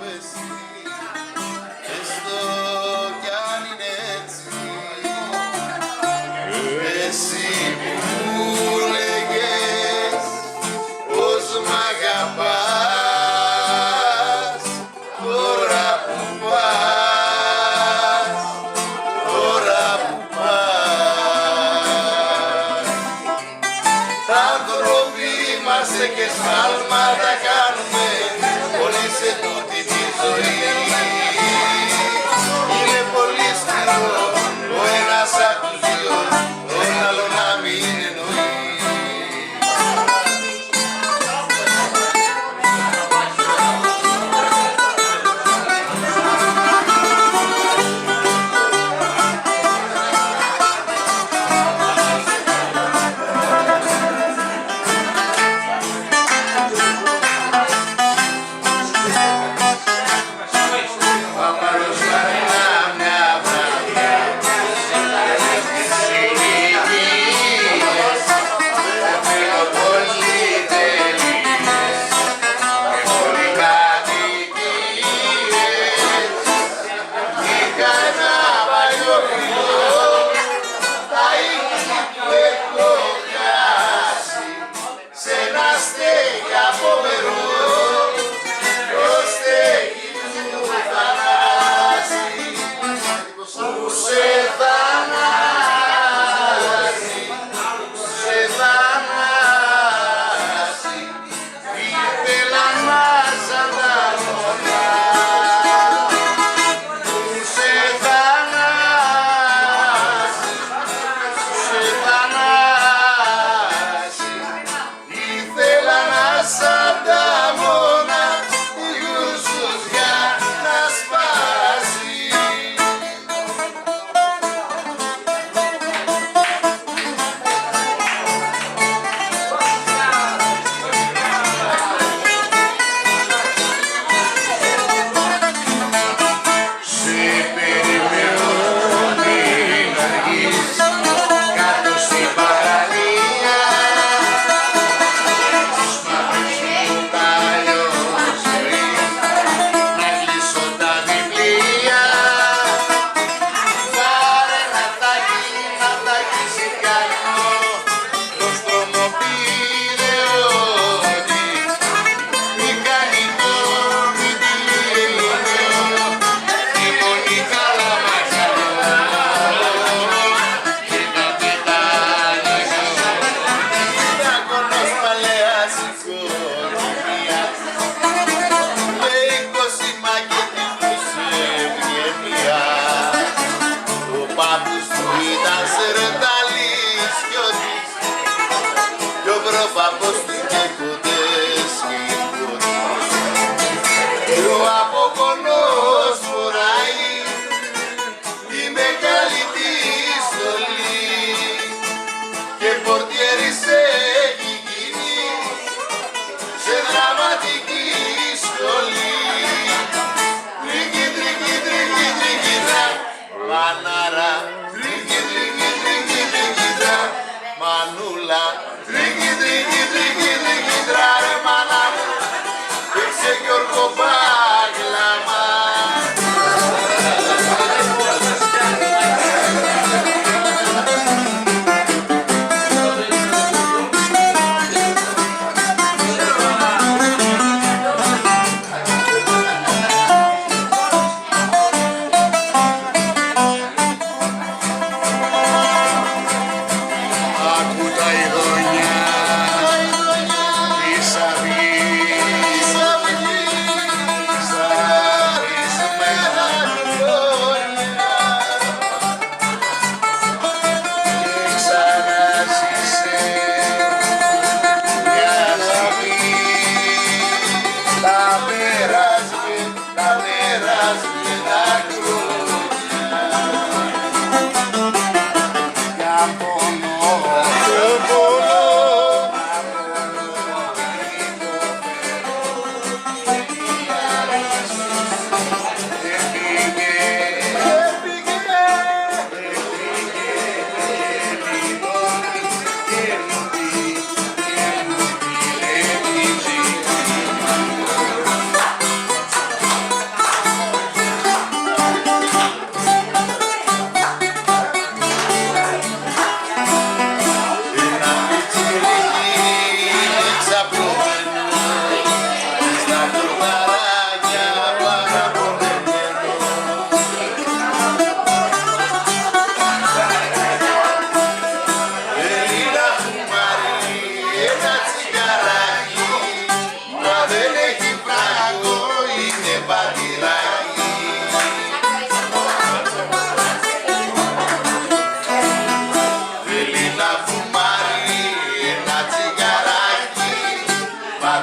πέσει, έστω κι αν είναι έτσι. Εσύ που μου λέγες πως μ' αγαπάς, τώρα που πας, τώρα που πας. Άνθρωποι είμαστε και σφάλματα κάνουμε, όλοι σε τούτη τη ζωή. Είναι πολύ σκληρό ο ένας απ' τους δύο, τον άλλο να μην εννοεί.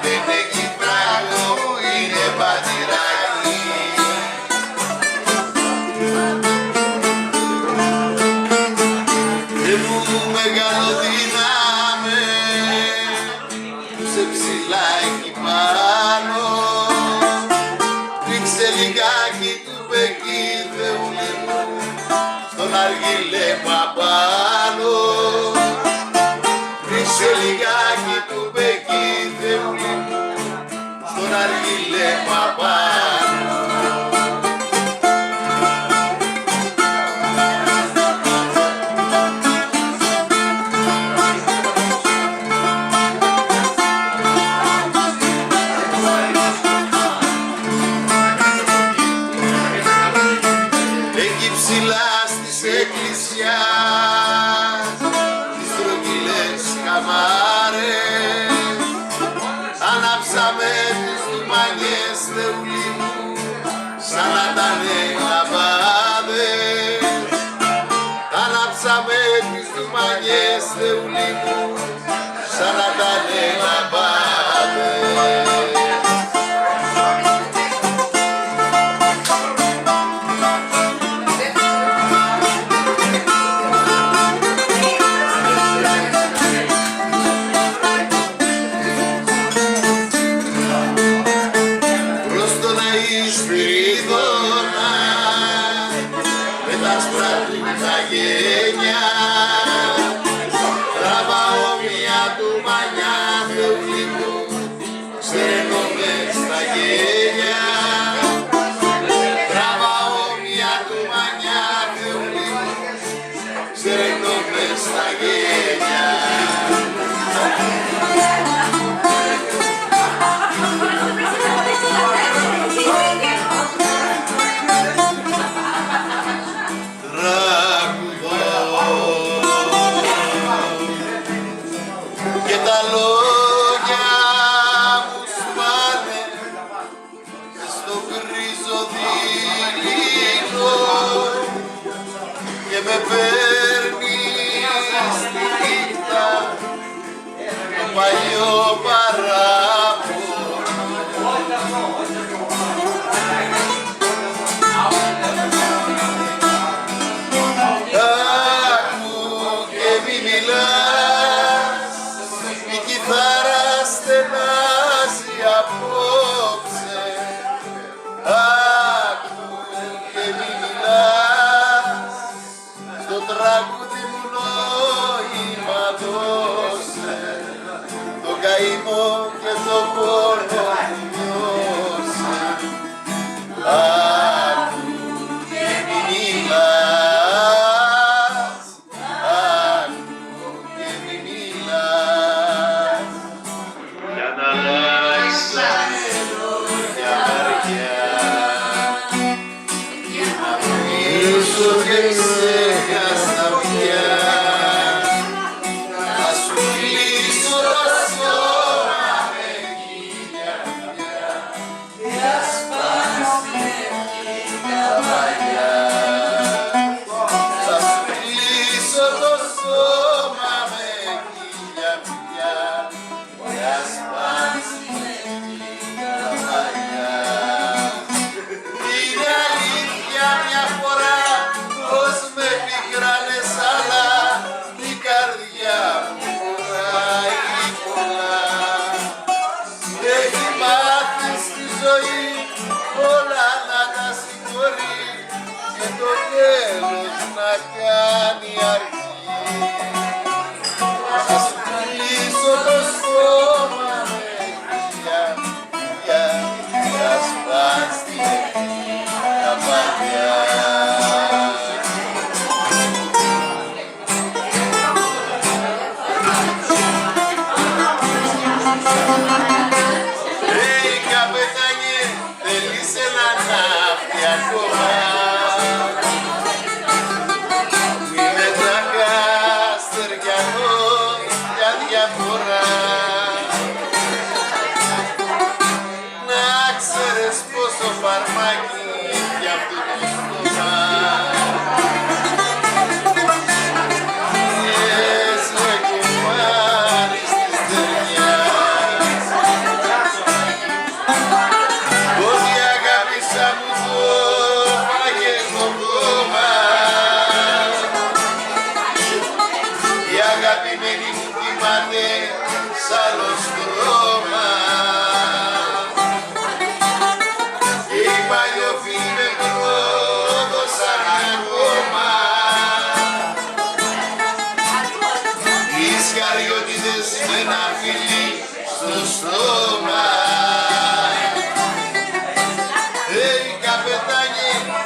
δεν έχει φράγκο, είναι πατηράκι. Και μου μεγαλοδύναμε, σε ψηλά εκεί πάνω, ρίξε λιγάκι του πεκί Θεούλη μου, στον αργυλέ παπάνω. Ρίξε λιγάκι του πεκί Θεούλη μου, στον αργυλέ παπάνω. Εκεί ψηλά στις εκκλησιάς, τις στρογγυλές καμάρες, ανάψαμε τις λουμανιές Θεούλη μου, σαν να τανε λαμπάδες. Ανάψαμε τις λουμανιές Θεούλη μου, σαν να τανε λαμπάδες. Σπυρίδωνα με τα σπράτλινα γένια, τραβά όμοια του μανιά Θεούλη μου, ξερνώμε στα γένια. Τραβά όμοια του μανιά Θεούλη μου, ξερνώμε στα γένια. Και τα λόγια μου σπάνε στο γκρίζο δειλινό και με παίρνει στη νύχτα το παλιό παράπονο. Άκου και μη μιλάς, η κιθάρα στενάζει απόψε. Άκου και μη μιλάς, στο τραγούδι μου νόημα δώσε, το καημό και το πόνο μου νιώσε. Άκου και μη μιλάς, άκου και μη μιλάς, για να αλλάξαμε μια βαριά, για να πείσω και ξέχασα πια, να σου κλείσω το σώμα με χίλια πια, για σπάσει τα παλιά. Θα σου κλείσω το σώμα με χίλια πια, για σπάσει τα παλιά. Είναι αλήθεια μια φορά πως με πικράνες, αλλά η καρδιά μου χωράει πολλά. Έχει μάθει στη ζωή όλα να τα συγχωρεί και το τέλος να κάνει αρχή. Θα σου κλείσω το σώμα με χίλια φιλιά, θα σπάσει τα παλιά. Καπετάνιε, θέλεις ένα ναύτη ακόμα? Είναι τρακάς στεριανό για διαφορά. Να ξέρεις πόσο φαρμάκι για αυτό το στόμα. Yes, με κουμάρι στη στεριά. καπετάνι